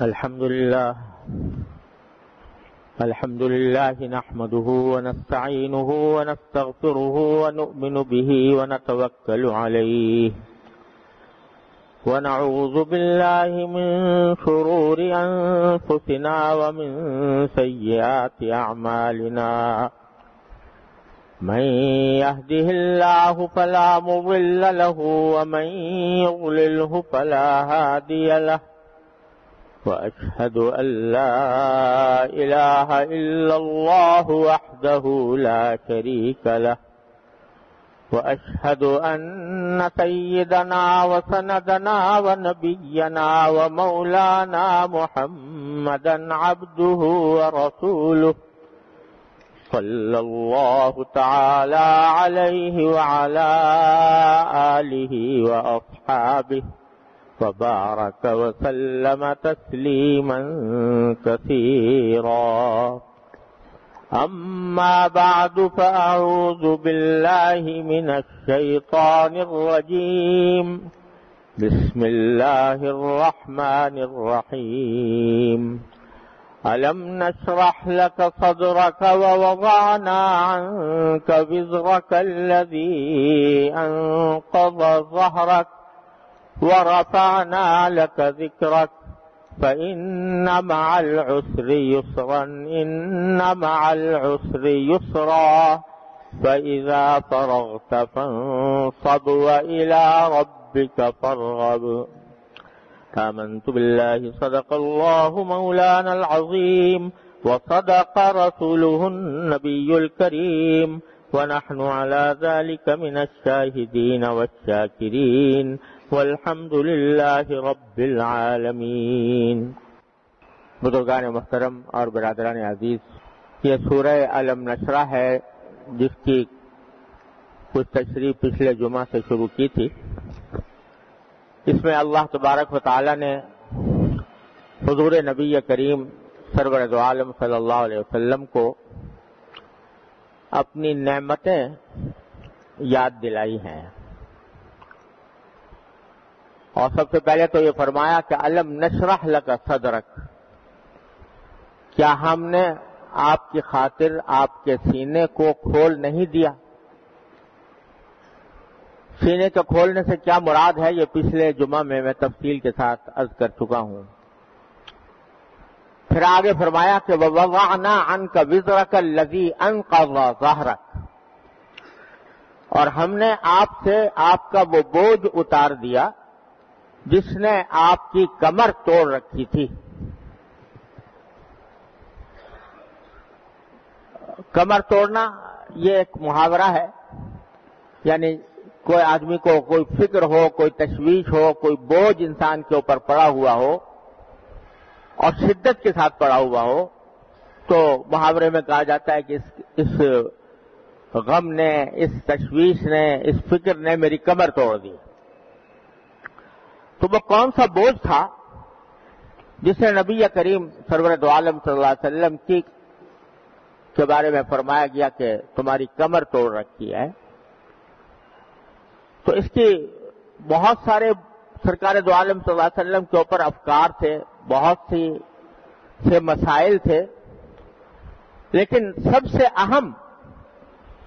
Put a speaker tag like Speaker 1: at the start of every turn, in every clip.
Speaker 1: الحمد لله نحمده ونستعينه ونستغفره ونؤمن به ونتوكل عليه ونعوذ بالله من شرور أنفسنا ومن سيئات أعمالنا من يهده الله فلا مضل له ومن يضلله فلا هادي له وأشهد أن لا إله إلا الله وحده لا شريك له وأشهد أن سيدنا وسندنا ونبينا ومولانا محمدا عبده ورسوله صلى الله تعالى عليه وعلى آله وأصحابه وبارك وسلم تسليما كثيرا أما بعد فأعوذ بالله من الشيطان الرجيم بسم الله الرحمن الرحيم ألم نشرح لك صدرك ووضعنا عنك وزرك الذي أنقض ظهرك ورفعنا لك ذكرك فإن مع العسر يسرا إن مع العسر يسرا فإذا فرغت فانصب وإلى ربك فارغب آمنت بالله صدق الله مولانا العظيم وصدق رسوله النبي الكريم ونحن على ذلك من الشاهدين والشاكرين والحمد للہ رب العالمین۔ بزرگان محترم اور برادران عزیز، یہ سورہ الم نشرح ہے جس کی کچھ تشریح پچھلے جمعہ سے شروع کی تھی۔ اس میں اللہ تبارک و تعالی نے حضور نبی کریم سرور دو عالم صلی اللہ علیہ وسلم کو اپنی نعمتیں یاد دلائی ہیں، اور سب سے پہلے تو یہ فرمایا کہ الم نشرح لک صدرک، کیا ہم نے آپ کی خاطر آپ کے سینے کو کھول نہیں دیا؟ سینے کے کھولنے سے کیا مراد ہے یہ پچھلے جمعہ میں تفصیل کے ساتھ عرض کر چکا ہوں۔ پھر آگے فرمایا کہ وَوَضَعْنَا عَنْكَ وِزْرَكَ الَّذِي أَنْقَضَ ظَهْرَكَ، اور ہم نے آپ سے آپ کا وہ بوجھ اتار دیا جس نے آپ کی کمر توڑ رکھی تھی۔ کمر توڑنا یہ ایک محاورہ ہے، یعنی کوئی آدمی کو کوئی فکر ہو، کوئی تشویش ہو، کوئی بوجھ انسان کے اوپر پڑا ہوا ہو اور شدت کے ساتھ پڑا ہوا ہو، تو محاورے میں کہا جاتا ہے کہ اس غم نے، اس تشویش نے، اس فکر نے میری کمر توڑ دی۔ تو وہ کون سا بوجھ تھا جس نے نبی کریم سرور دو عالم صلی اللہ علیہ وسلم کے بارے میں فرمایا گیا کہ تمہاری کمر توڑ رکھی ہے؟ تو اس کی بہت سارے سرکار دو عالم صلی اللہ علیہ وسلم کے اوپر افکار تھے، بہت سے مسائل تھے، لیکن سب سے اہم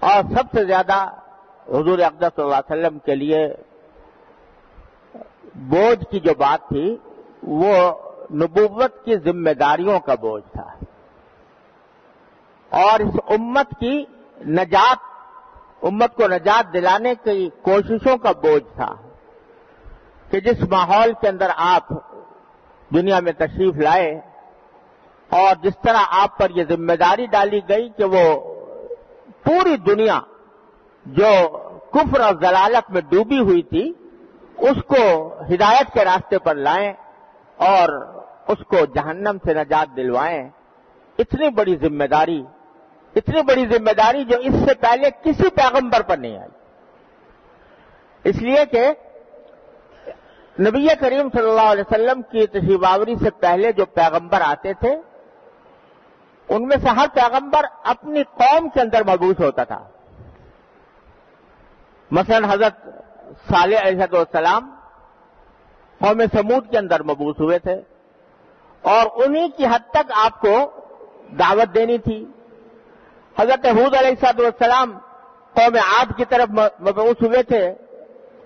Speaker 1: اور سب سے زیادہ حضور اقدس صلی اللہ علیہ وسلم کے لیے بوجھ کی جو بات تھی وہ نبوت کی ذمہ داریوں کا بوجھ تھا، اور اس امت کی نجات، امت کو نجات دلانے کی کوششوں کا بوجھ تھا کہ جس ماحول کے اندر آپ دنیا میں تشریف لائے اور جس طرح آپ پر یہ ذمہ داری ڈالی گئی کہ وہ پوری دنیا جو کفر اور ضلالت میں ڈوبی ہوئی تھی اس کو ہدایت کے راستے پر لائیں اور اس کو جہنم سے نجات دلوائیں۔ اتنی بڑی ذمہ داری جو اس سے پہلے کسی پیغمبر پر نہیں آئی، اس لیے کہ نبی کریم صلی اللہ علیہ وسلم کی تشریف آوری سے پہلے جو پیغمبر آتے تھے ان میں سے ہر پیغمبر اپنی قوم کے اندر مبعوث ہوتا تھا۔ مثلا حضرت صالح علیہ السلام قوم سمود کے اندر مبعوث ہوئے تھے، اور انہی کی حد تک آپ کو دعوت دینی تھی۔ حضرت ہود علیہ السلام قوم عاد کی طرف مبعوث ہوئے تھے،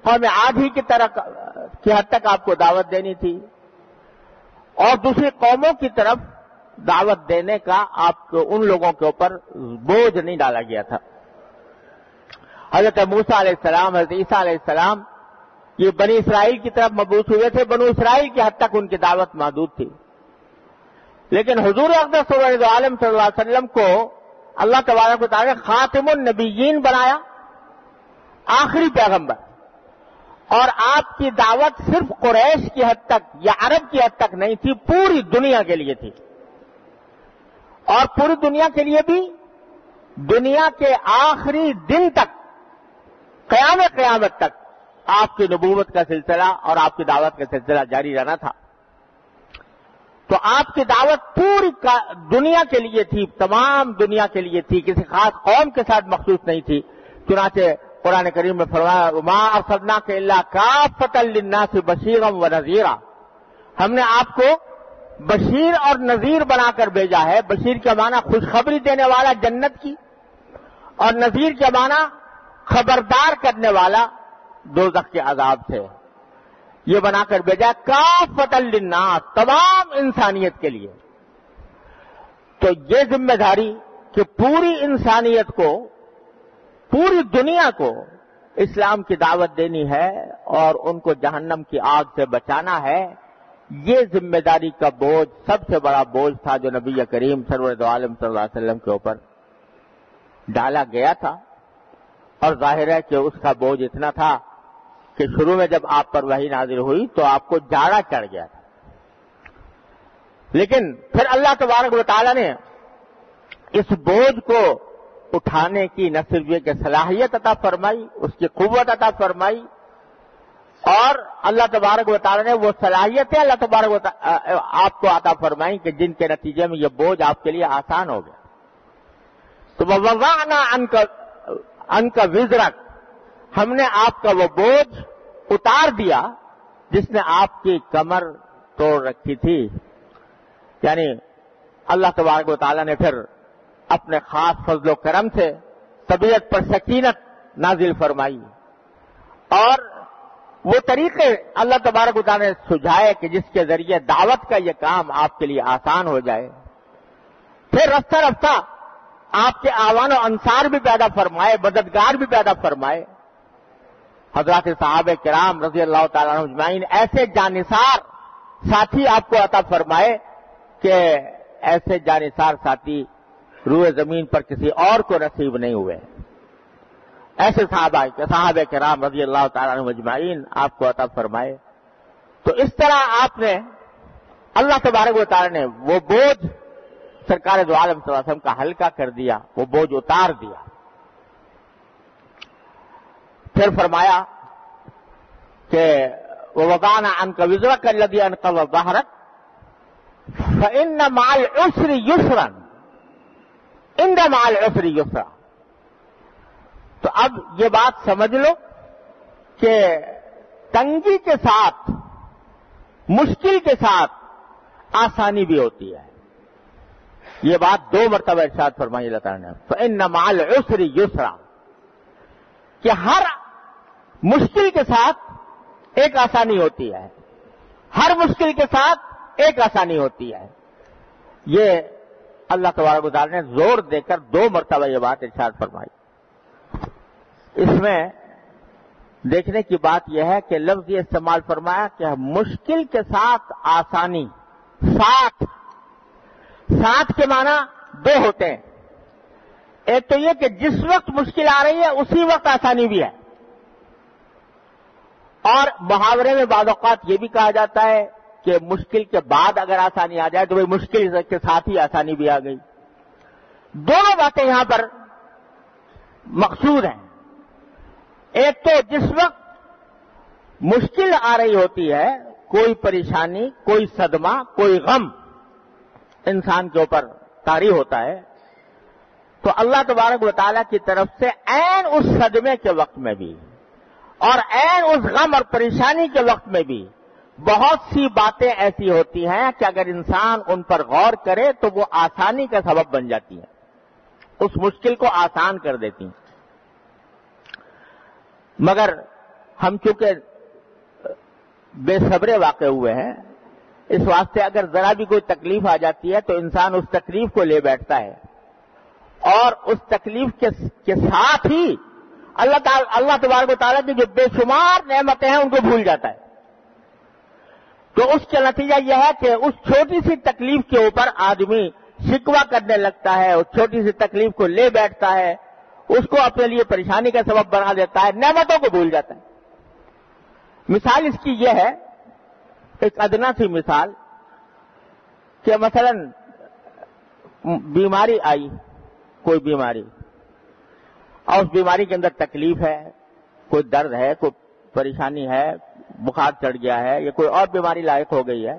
Speaker 1: قوم عاد ہی کی حد تک آپ کو دعوت دینی تھی، اور دوسری قوموں کی طرف دعوت دینے کا آپ کو ان لوگوں کے اوپر بوجھ نہیں ڈالا گیا تھا۔ حضرت موسیٰ علیہ السلام، حضرت عیسیٰ علیہ السلام یہ بنی اسرائیل کی طرف مبعوث ہوئے تھے، بنو اسرائیل کی حد تک ان کی دعوت محدود تھی، لیکن حضور اقدس صلی اللہ علیہ وسلم کو اللہ تبارک و تعالی نے خاتم النبیین بنایا، آخری پیغمبر، اور آپ کی دعوت صرف قریش کی حد تک یا عرب کی حد تک نہیں تھی، پوری دنیا کے لیے تھی، اور پوری دنیا کے لیے بھی دنیا کے آخری دن تک، قیامت تک آپ کی نبوت کا سلسلہ اور آپ کی دعوت کا سلسلہ جاری رہنا تھا۔ تو آپ کی دعوت پوری دنیا کے لیے تھی، تمام دنیا کے لیے تھی، کسی خاص قوم کے ساتھ مخصوص نہیں تھی۔ چنانچہ قرآن کریم میں فرمایا وما ارسلناک الا کافۃ للناس بشیرا ونذیرا، ہم نے آپ کو بشیر اور نذیر بنا کر بھیجا ہے۔ بشیر کا معنی خوشخبری دینے والا جنت کی، اور نذیر کا معنی خبردار کرنے والا دوزخ کے عذاب سے، یہ بنا کر بھیجا کافۃ للناس، تمام انسانیت کے لیے۔ تو یہ ذمہ داری کہ پوری انسانیت کو، پوری دنیا کو اسلام کی دعوت دینی ہے اور ان کو جہنم کی آگ سے بچانا ہے، یہ ذمہ داری کا بوجھ سب سے بڑا بوجھ تھا جو نبی کریم سرور دو عالم صلی اللہ علیہ وسلم کے اوپر ڈالا گیا تھا۔ اور ظاہر ہے کہ اس کا بوجھ اتنا تھا کہ شروع میں جب آپ پر وحی نازل ہوئی تو آپ کو جاڑا چڑھ گیا تھا، لیکن پھر اللہ تبارک و تعالی نے اس بوجھ کو اٹھانے کی نہ صرف یہ کہ صلاحیت عطا فرمائی، اس کی قوت عطا فرمائی، اور اللہ تبارک و تعالی نے وہ صلاحیتیں اللہ تبارک و تعالی آپ کو عطا فرمائی کہ جن کے نتیجے میں یہ بوجھ آپ کے لیے آسان ہو گیا۔ تو وَوَضَعْنَا عَنْكَ وِزْرَكَ، ہم نے آپ کا وہ بوجھ اتار دیا جس نے آپ کی کمر توڑ رکھی تھی۔ یعنی اللہ تبارک و تعالی نے پھر اپنے خاص فضل و کرم سے طبیعت پر سکینت نازل فرمائی، اور وہ طریقے اللہ تبارک و تعالی نے سجھائے کہ جس کے ذریعے دعوت کا یہ کام آپ کے لیے آسان ہو جائے۔ پھر رفتہ رفتہ آپ کے آوان و انصار بھی پیدا فرمائے، مددگار بھی پیدا فرمائے، حضرات صحابہ کرام رضی اللہ تعالیٰ عنہ اجمعین، ایسے جانثار ساتھی آپ کو عطا فرمائے کہ ایسے جانثار ساتھی روئے زمین پر کسی اور کو نصیب نہیں ہوئے، ایسے صحابہ کرام رضی اللہ تعالیٰ عنہ اجمعین آپ کو عطا فرمائے۔ تو اس طرح آپ نے، اللہ تبارک و تعالیٰ نے وہ بوجھ سرکار دو عالم صلی اللہ علیہ وسلم کا ہلکا کر دیا، وہ بوجھ اتار دیا۔ پھر فرمایا کہ وَوَضَعْنَا عَنْكَ وِزْرَكَ الَّذِي أَنقَضَ ظَهْرَكَ فَإِنَّ مَعَ الْعُسْرِ يُسْرًا إِنَّ مَعَ الْعُسْرِ يُسْرًا۔ تو اب یہ بات سمجھ لو کہ تنگی کے ساتھ، مشکل کے ساتھ آسانی بھی ہوتی ہے۔ یہ بات دو مرتبہ ارشاد فرمائی اللہ تعالیٰ نے، فَإِنَّ مَعَ الْعُسْرِ يُسْرًا، کہ ہر مشکل کے ساتھ ایک آسانی ہوتی ہے، ہر مشکل کے ساتھ ایک آسانی ہوتی ہے۔ یہ اللہ تبارک و تعالیٰ نے زور دے کر دو مرتبہ یہ بات ارشاد فرمائی۔ اس میں دیکھنے کی بات یہ ہے کہ لفظ یہ استعمال فرمایا کہ مشکل کے ساتھ آسانی، ساتھ کے معنی دو ہوتے ہیں، ایک تو یہ کہ جس وقت مشکل آ رہی ہے اسی وقت آسانی بھی ہے، اور محاورے میں بعض اوقات یہ بھی کہا جاتا ہے کہ مشکل کے بعد اگر آسانی آ جائے تو بھئی مشکل کے ساتھ ہی آسانی بھی آ گئی۔ دونوں باتیں یہاں پر مقصود ہیں۔ ایک تو جس وقت مشکل آ رہی ہوتی ہے، کوئی پریشانی، کوئی صدمہ، کوئی غم انسان کے اوپر طاری ہوتا ہے، تو اللہ تبارک و تعالیٰ کی طرف سے عین اس صدمے کے وقت میں بھی اور عین اس غم اور پریشانی کے وقت میں بھی بہت سی باتیں ایسی ہوتی ہیں کہ اگر انسان ان پر غور کرے تو وہ آسانی کا سبب بن جاتی ہیں، اس مشکل کو آسان کر دیتی ہیں۔ مگر ہم چونکہ بے صبرے واقع ہوئے ہیں، اس واسطے اگر ذرا بھی کوئی تکلیف آ جاتی ہے تو انسان اس تکلیف کو لے بیٹھتا ہے اور اس تکلیف کے ساتھ ہی اللہ تبارک و تعالیٰ کی جو بے شمار نعمتیں ہیں ان کو بھول جاتا ہے۔ تو اس کا نتیجہ یہ ہے کہ اس چھوٹی سی تکلیف کے اوپر آدمی شکوہ کرنے لگتا ہے، اس چھوٹی سی تکلیف کو لے بیٹھتا ہے، اس کو اپنے لیے پریشانی کا سبب بنا دیتا ہے، نعمتوں کو بھول جاتا ہے۔ مثال اس کی یہ ہے، ایک ادنا سی مثال، کہ مثلا بیماری آئی، کوئی بیماری، اور اس بیماری کے اندر تکلیف ہے، کوئی درد ہے، کوئی پریشانی ہے، بخار چڑھ گیا ہے یا کوئی اور بیماری لاحق ہو گئی ہے،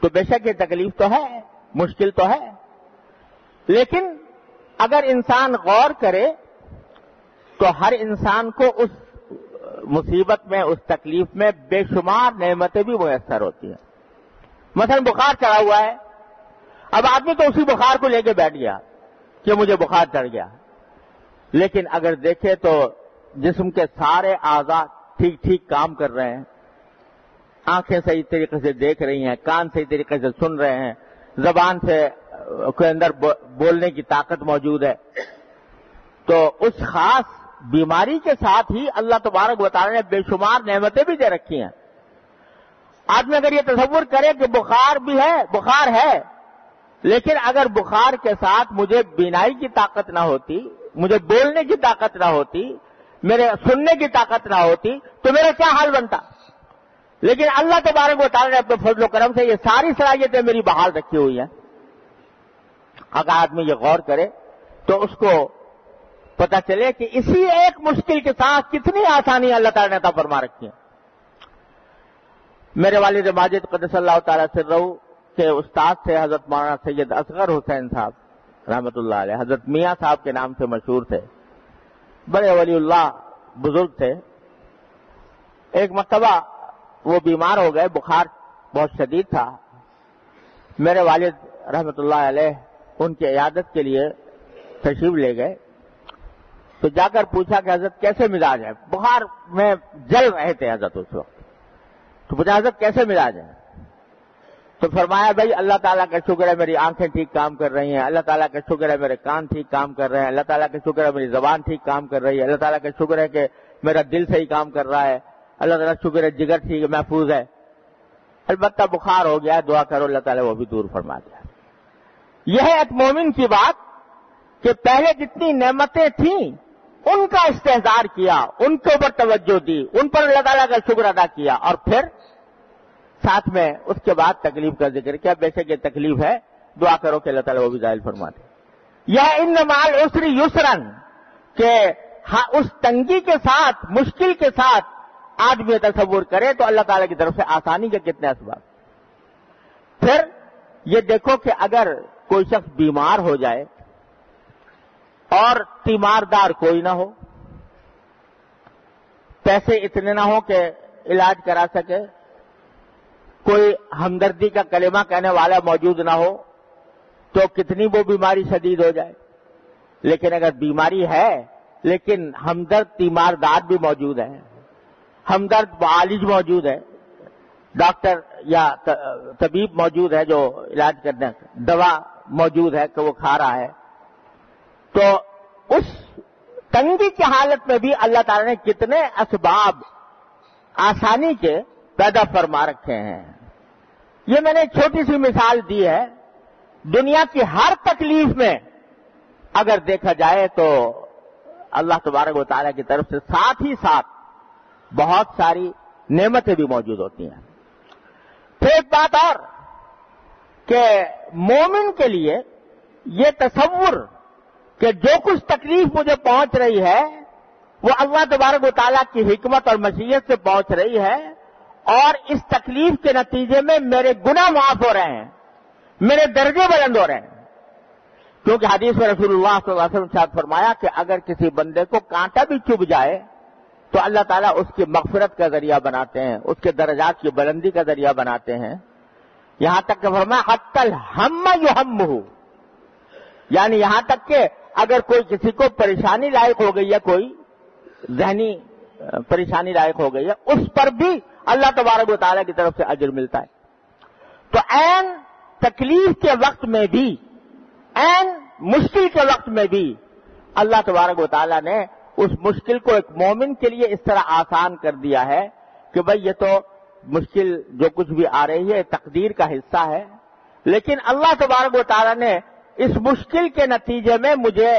Speaker 1: تو بے شک یہ تکلیف تو ہے، مشکل تو ہے، لیکن اگر انسان غور کرے تو ہر انسان کو اس مصیبت میں، اس تکلیف میں بے شمار نعمتیں بھی میسر ہوتی ہیں۔ مثلا بخار چڑھا ہوا ہے، اب آدمی تو اسی بخار کو لے کے بیٹھ گیا کہ مجھے بخار چڑھ گیا، لیکن اگر دیکھے تو جسم کے سارے اعضاء ٹھیک ٹھیک کام کر رہے ہیں، آنکھیں صحیح طریقے سے دیکھ رہی ہیں، کان صحیح طریقے سے سن رہے ہیں، زبان سے کے اندر بولنے کی طاقت موجود ہے۔ تو اس خاص بیماری کے ساتھ ہی اللہ تبارک و تعالیٰ نے بے شمار نعمتیں بھی دے رکھی ہیں۔ آدمی اگر یہ تصور کرے کہ بخار بھی ہے، بخار ہے، لیکن اگر بخار کے ساتھ مجھے بینائی کی طاقت نہ ہوتی، مجھے بولنے کی طاقت نہ ہوتی، میرے سننے کی طاقت نہ ہوتی، تو میرا کیا حال بنتا؟ لیکن اللہ تبارک و تعالیٰ نے اپنے فضل و کرم سے یہ ساری صلاحیتیں میری بحال رکھی ہوئی ہیں۔ اگر آدمی یہ غور کرے تو اس کو پتہ چلے کہ اسی ایک مشکل کے ساتھ کتنی آسانی اللہ تعالیٰ نے عطا فرما رکھی ہیں۔ میرے والد ماجد قدس اللہ تعالیٰ سرہ کے استاد تھے حضرت مولانا سید اصغر حسین صاحب رحمۃ اللہ علیہ، حضرت میاں صاحب کے نام سے مشہور تھے، بڑے ولی اللہ بزرگ تھے۔ ایک مرتبہ وہ بیمار ہو گئے، بخار بہت شدید تھا۔ میرے والد رحمۃ اللہ علیہ ان کی عیادت کے لیے تشریف لے گئے، تو جا کر پوچھا کہ حضرت کیسے مزاج ہے؟ بخار میں جل رہے تھے حضرت اس وقت، تو پوچھا حضرت کیسے مزاج ہے؟ تو فرمایا بھائی اللہ تعالیٰ کا شکر ہے میری آنکھیں ٹھیک کام کر رہی ہیں، اللہ تعالیٰ کا شکر ہے میرے کان ٹھیک کام کر رہے ہیں، اللہ تعالیٰ کا شکر ہے میری زبان ٹھیک کام کر رہی ہے، اللہ تعالیٰ کا شکر ہے کہ میرا دل صحیح کام کر رہا ہے، اللہ تعالیٰ کا شکر ہے جگر ٹھیک محفوظ ہے۔ البتہ بخار ہو گیا، دعا کرو اللہ تعالیٰ وہ بھی دور فرما دیا۔ یہ ہے ایک مومن کی بات کہ پہلے جتنی نعمتیں تھیں ان کا استحضار کیا، ان کے اوپر توجہ دی، ان پر اللہ تعالیٰ کا شکر ادا کیا، اور پھر ساتھ میں اس کے بعد تکلیف کا ذکر کیا۔ بے شک یہ تکلیف ہے، دعا کرو کہ اللہ تعالیٰ وہ بھی ظاہر فرما دے۔ یہ ان مع العسر یسرا، کہ اس تنگی کے ساتھ، مشکل کے ساتھ آدمی تصور کرے تو اللہ تعالیٰ کی طرف سے آسانی کے کتنے اسباب۔ پھر یہ دیکھو کہ اگر کوئی شخص بیمار ہو جائے اور تیماردار کوئی نہ ہو، پیسے اتنے نہ ہو کہ علاج کرا سکے، کوئی ہمدردی کا کلمہ کہنے والا موجود نہ ہو، تو کتنی وہ بیماری شدید ہو جائے۔ لیکن اگر بیماری ہے لیکن ہمدرد تیماردار بھی موجود ہے، ہمدرد معالج موجود ہے، ڈاکٹر یا طبیب موجود ہے جو علاج کرنے، دوا موجود ہے کہ وہ کھا رہا ہے، تو اس تنگی کی حالت میں بھی اللہ تعالیٰ نے کتنے اسباب آسانی کے پیدا فرما رکھے ہیں۔ یہ میں نے ایک چھوٹی سی مثال دی ہے، دنیا کی ہر تکلیف میں اگر دیکھا جائے تو اللہ تبارک و تعالیٰ کی طرف سے ساتھ ہی ساتھ بہت ساری نعمتیں بھی موجود ہوتی ہیں۔ پھر ایک بات اور کہ مومن کے لیے یہ تصور کہ جو کچھ تکلیف مجھے پہنچ رہی ہے وہ اللہ تبارک و تعالیٰ کی حکمت اور مشیت سے پہنچ رہی ہے، اور اس تکلیف کے نتیجے میں میرے گناہ معاف ہو رہے ہیں، میرے درجے بلند ہو رہے ہیں۔ کیونکہ حدیث میں رسول اللہ صلی اللہ علیہ وسلم نے فرمایا کہ اگر کسی بندے کو کانٹا بھی چبھ جائے تو اللہ تعالیٰ اس کی مغفرت کا ذریعہ بناتے ہیں، اس کے درجات کی بلندی کا ذریعہ بناتے ہیں. یہاں تک کہ فرمایا حتی الہم یہمہ، یعنی یہاں تک کہ اگر کوئی کسی کو پریشانی لاحق ہو گئی ہے، کوئی ذہنی پریشانی لاحق ہو گئی ہے، اس پر بھی اللہ تبارک و تعالیٰ کی طرف سے اجر ملتا ہے. تو عین تکلیف کے وقت میں بھی، عین مشکل کے وقت میں بھی اللہ تبارک و تعالیٰ نے اس مشکل کو ایک مومن کے لیے اس طرح آسان کر دیا ہے کہ بھئی یہ تو مشکل جو کچھ بھی آ رہی ہے تقدیر کا حصہ ہے، لیکن اللہ تبارک و تعالیٰ نے اس مشکل کے نتیجے میں مجھے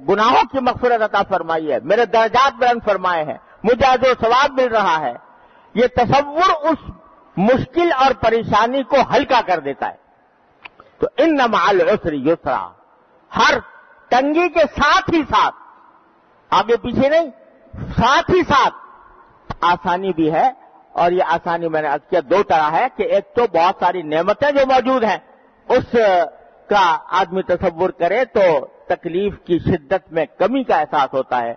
Speaker 1: گناہوں کی مغفرت عطا فرمائی ہے، میرے درجات بلند فرمائے ہیں، مجھے اجر و ثواب مل رہا ہے. یہ تصور اس مشکل اور پریشانی کو ہلکا کر دیتا ہے. تو ان مع العسر یسرا، ہر تنگی کے ساتھ ہی ساتھ، آگے پیچھے نہیں، ساتھ ہی ساتھ آسانی بھی ہے. اور یہ آسانی میں نے عرض کیا دو طرح ہے کہ ایک تو بہت ساری نعمتیں جو موجود ہیں اس کا آدمی تصور کرے تو تکلیف کی شدت میں کمی کا احساس ہوتا ہے،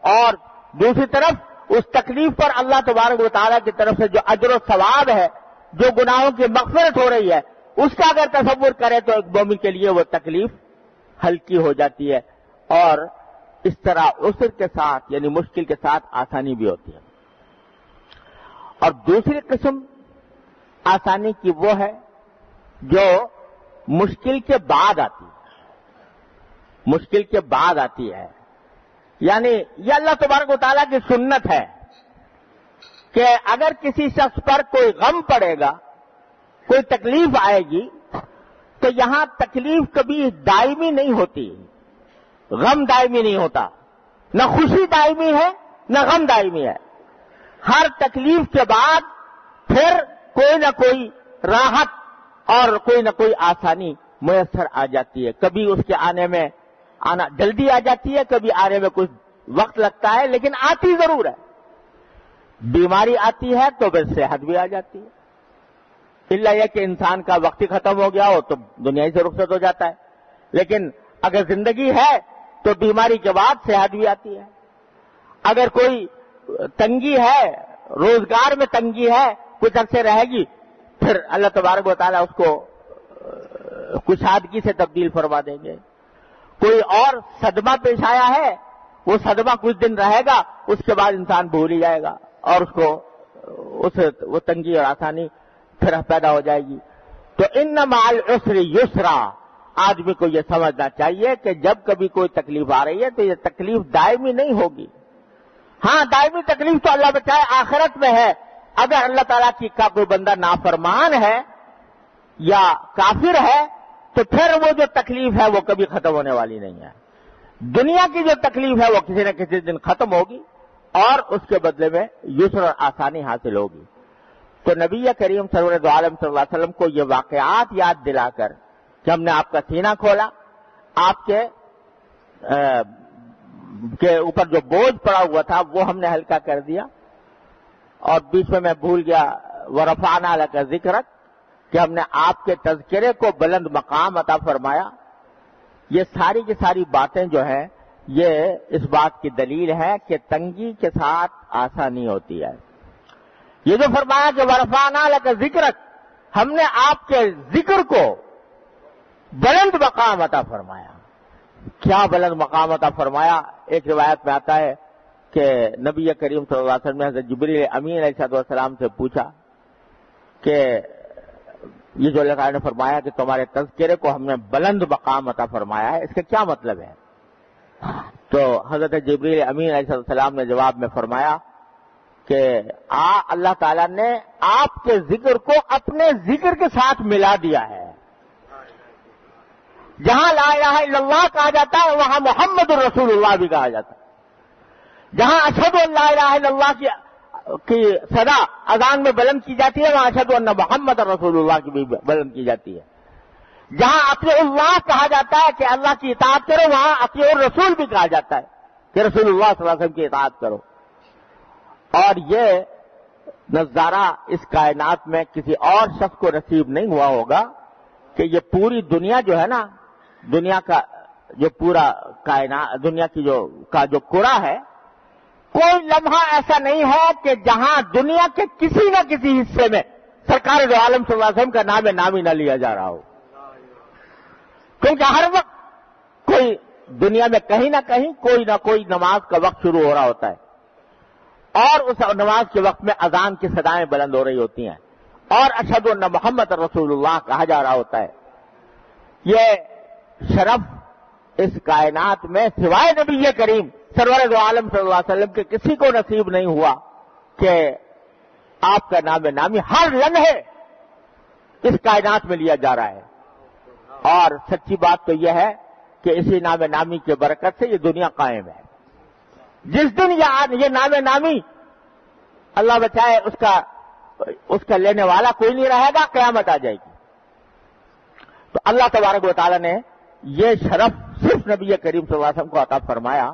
Speaker 1: اور دوسری طرف اس تکلیف پر اللہ تبارک و تعالیٰ کی طرف سے جو اجر و ثواب ہے، جو گناہوں کی مغفرت ہو رہی ہے، اس کا اگر تصور کرے تو ایک مومن کے لیے وہ تکلیف ہلکی ہو جاتی ہے، اور اس طرح عسر کے ساتھ یعنی مشکل کے ساتھ آسانی بھی ہوتی ہے. اور دوسری قسم آسانی کی وہ ہے جو مشکل کے بعد آتی ہے، مشکل کے بعد آتی ہے. یعنی یہ اللہ تبارک و تعالیٰ کی سنت ہے کہ اگر کسی شخص پر کوئی غم پڑے گا، کوئی تکلیف آئے گی، تو یہاں تکلیف کبھی دائمی نہیں ہوتی، غم دائمی نہیں ہوتا، نہ خوشی دائمی ہے نہ غم دائمی ہے. ہر تکلیف کے بعد پھر کوئی نہ کوئی راحت اور کوئی نہ کوئی آسانی میسر آ جاتی ہے. کبھی اس کے آنا جلدی آ جاتی ہے، کبھی آنے میں کچھ وقت لگتا ہے، لیکن آتی ضرور ہے. بیماری آتی ہے تو پھر صحت بھی آ جاتی ہے. الا یہ کہ انسان کا وقت ہی ختم ہو گیا ہو تو دنیا سے رخصت ہو جاتا ہے، لیکن اگر زندگی ہے تو بیماری کے بعد صحت بھی آتی ہے. اگر کوئی تنگی ہے، روزگار میں تنگی ہے، کچھ عرصے رہے گی، پھر اللہ تبارک و تعالیٰ اس کو کشادگی سے تبدیل فرما دیں گے. کوئی اور صدمہ پیش آیا ہے، وہ صدمہ کچھ دن رہے گا، اس کے بعد انسان بھول ہی جائے گا اور اس کو وہ تنگی اور آسانی پھر پیدا ہو جائے گی. تو ان مع العسر یسرا، آدمی کو یہ سمجھنا چاہیے کہ جب کبھی کوئی تکلیف آ رہی ہے تو یہ تکلیف دائمی نہیں ہوگی. ہاں دائمی تکلیف تو اللہ بچائے آخرت میں ہے. اگر اللہ تعالیٰ کا کوئی بندہ نافرمان ہے یا کافر ہے تو پھر وہ جو تکلیف ہے وہ کبھی ختم ہونے والی نہیں ہے. دنیا کی جو تکلیف ہے وہ کسی نہ کسی دن ختم ہوگی اور اس کے بدلے میں یسر اور آسانی حاصل ہوگی. تو نبی کریم سرور دو عالم صلی اللہ علیہ وسلم کو یہ واقعات یاد دلا کر کہ ہم نے آپ کا سینہ کھولا، آپ کے اوپر جو بوجھ پڑا ہوا تھا وہ ہم نے ہلکا کر دیا. اور بیچ میں بھول گیا ورفعنا لک ذکرک، کہ ہم نے آپ کے تذکرے کو بلند مقام عطا فرمایا. یہ ساری کی ساری باتیں جو ہیں یہ اس بات کی دلیل ہے کہ تنگی کے ساتھ آسانی ہوتی ہے. یہ جو فرمایا کہ ورفعنا لک ذکرک، ہم نے آپ کے ذکر کو بلند مقام عطا فرمایا. کیا بلند مقام عطا فرمایا؟ ایک روایت میں آتا ہے کہ نبی کریم صلی اللہ علیہ وسلم نے حضرت جبریل امین علیہ السلام سے پوچھا کہ یہ جو اللہ تعالیٰ نے فرمایا کہ تمہارے تذکرے کو ہم نے بلند مقام عطا فرمایا ہے، اس کا کیا مطلب ہے؟ تو حضرت جبریل امین علیہ السلام نے جواب میں فرمایا کہ اللہ تعالیٰ نے آپ کے ذکر کو اپنے ذکر کے ساتھ ملا دیا ہے. جہاں لا الہ الا اللہ کہا جاتا ہے وہاں محمد الرسول اللہ بھی کہا جاتا ہے. جہاں اشہد ان لا الہ الا اللہ کی صدا اذان میں بلند کی جاتی ہے وہاں اشہد ان محمد رسول اللہ کی بھی بلند کی جاتی ہے. جہاں اطیع اللہ کہا جاتا ہے کہ اللہ کی اطاعت کرو، وہاں اطیع الرسول بھی کہا جاتا ہے کہ رسول اللہ صلی اللہ علیہ وسلم کی اطاعت کرو. اور یہ نظارہ اس کائنات میں کسی اور شخص کو نصیب نہیں ہوا ہوگا کہ یہ پوری دنیا جو ہے نا، دنیا کا جو پورا کائنات، دنیا کی جو کرہ ہے، کوئی لمحہ ایسا نہیں ہے کہ جہاں دنیا کے کسی نہ کسی حصے میں سرکار دو عالم صلی اللہ علیہ وسلم کا نام نامی نہ لیا جا رہا ہو، کیونکہ ہر وقت کوئی دنیا میں کہیں نہ کہیں کوئی نہ کوئی نماز کا وقت شروع ہو رہا ہوتا ہے، اور اس نماز کے وقت میں اذان کی صدائیں بلند ہو رہی ہوتی ہیں، اور اشہد ان محمد رسول اللہ کہا جا رہا ہوتا ہے۔ یہ شرف اس کائنات میں سوائے نبی کریم سرور دو عالم صلی اللہ علیہ وسلم کے کسی کو نصیب نہیں ہوا کہ آپ کا نام نامی ہر لمحے اس کائنات میں لیا جا رہا ہے۔ اور سچی بات تو یہ ہے کہ اسی نام نامی کی برکت سے یہ دنیا قائم ہے۔ جس دن یہ نام نامی اللہ بچائے اس کا لینے والا کوئی نہیں رہے گا، قیامت آ جائے گی۔ تو اللہ تبارک و تعالیٰ نے یہ شرف صرف نبی کریم صلی اللہ علیہ وسلم کو عطا فرمایا،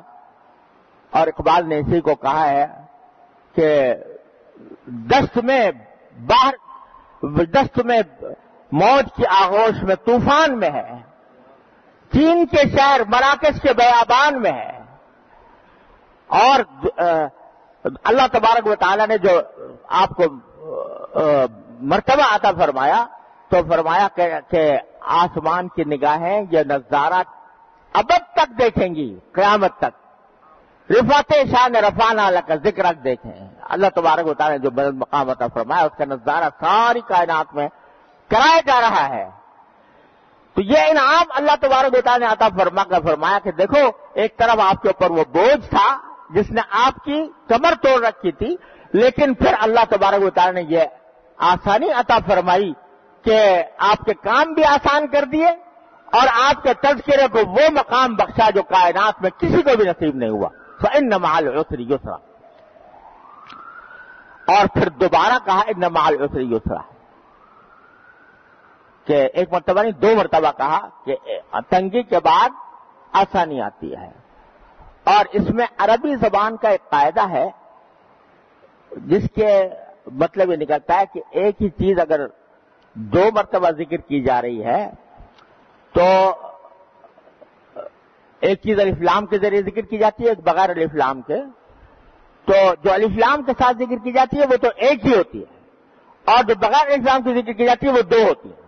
Speaker 1: اور اقبال نے اسی کو کہا ہے کہ دست میں موج کی آغوش میں طوفان میں ہے، چین کے شہر مراکش کے بیابان میں ہے۔ اور اللہ تبارک و تعالیٰ نے جو آپ کو مرتبہ عطا فرمایا تو فرمایا کہ آسمان کی نگاہیں یہ نظارہ ابد تک دیکھیں گی، قیامت تک۔ رفعت شان رفعنا لک ذکرک دیکھیں، اللہ تبارک و تعالیٰ نے جو بلند مقام عطا فرمایا اس کا نظارہ ساری کائنات میں کرایا جا رہا ہے۔ تو یہ انعام اللہ تبارک و تعالیٰ نے عطا فرمایا کہ دیکھو، ایک طرف آپ کے اوپر وہ بوجھ تھا جس نے آپ کی کمر توڑ رکھی تھی، لیکن پھر اللہ تبارک و تعالیٰ نے یہ آسانی عطا فرمائی کہ آپ کے کام بھی آسان کر دیے، اور آپ کے تذکرے کو وہ مقام بخشا جو کائنات میں کسی کو بھی نصیب نہیں ہوا۔ فَإِنَّ مَعَ الْعُسْرِ يُسْرًا، اور پھر دوبارہ کہا إِنَّ مَعَ الْعُسْرِ يُسْرًا، کہ ایک مرتبہ نہیں 2 مرتبہ کہا کہ تنگی کے بعد آسانی آتی ہے۔ اور اس میں عربی زبان کا ایک قاعدہ ہے جس کے مطلب یہ نکلتا ہے کہ ایک ہی چیز اگر 2 مرتبہ ذکر کی جا رہی ہے تو ایک چیز الف لام کے ذریعے ذکر کی جاتی ہے، ایک بغیر الف لام کے، تو جو الف لام کے ساتھ ذکر کی جاتی ہے وہ تو ایک ہی ہوتی ہے، اور جو بغیر الف لام کی ذکر کی جاتی ہے وہ 2 ہوتی ہے۔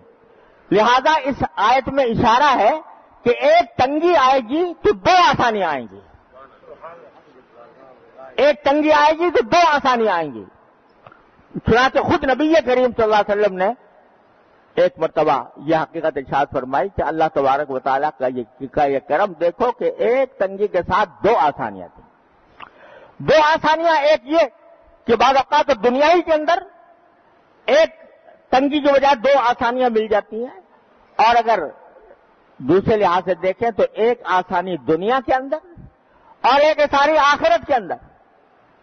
Speaker 1: لہذا اس آیت میں اشارہ ہے کہ ایک تنگی آئے گی تو 2 آسانیاں آئیں گی، ایک تنگی آئے گی تو 2 آسانیاں آئیں گی۔ چنانچہ خود نبی کریم صلی اللہ علیہ وسلم نے ایک مرتبہ یہ حقیقت ارشاد فرمائی کہ اللہ تبارک و تعالیٰ کا یہ کرم دیکھو کہ ایک تنگی کے ساتھ 2 آسانیاں تھیں۔ 2 آسانیاں، ایک یہ کہ بعض اوقات دنیائی کے اندر ایک تنگی کی وجہ 2 آسانیاں مل جاتی ہیں، اور اگر دوسرے لحاظ سے دیکھیں تو ایک آسانی دنیا کے اندر اور ایک ساری آخرت کے اندر،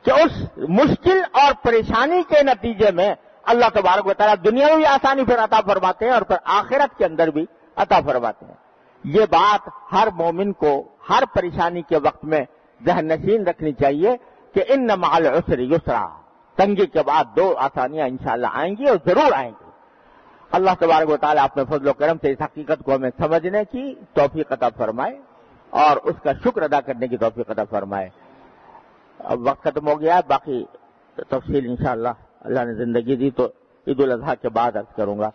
Speaker 1: کہ اس مشکل اور پریشانی کے نتیجے میں اللہ تبارک و تعالیٰ دنیا میں بھی آسانی پھر عطا فرماتے ہیں اور پھر آخرت کے اندر بھی عطا فرماتے ہیں۔ یہ بات ہر مومن کو ہر پریشانی کے وقت میں ذہن نشین رکھنی چاہیے کہ ان مع العسر یسرا، تنگی کے بعد 2 آسانیاں انشاءاللہ آئیں گی اور ضرور آئیں گی۔ اللہ تبارک و تعالیٰ اپنے فضل و کرم سے اس حقیقت کو ہمیں سمجھنے کی توفیق عطا فرمائے اور اس کا شکر ادا کرنے کی توفیق عطا فرمائے۔ اب وقت ختم ہو گیا ہے، باقی تفصیل انشاءاللہ اللہ نے زندگی دی تو عید الاضحیٰ کے بعد عرض کروں گا۔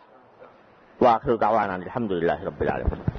Speaker 1: وآخر دعوانا الحمدللہ رب العالمین۔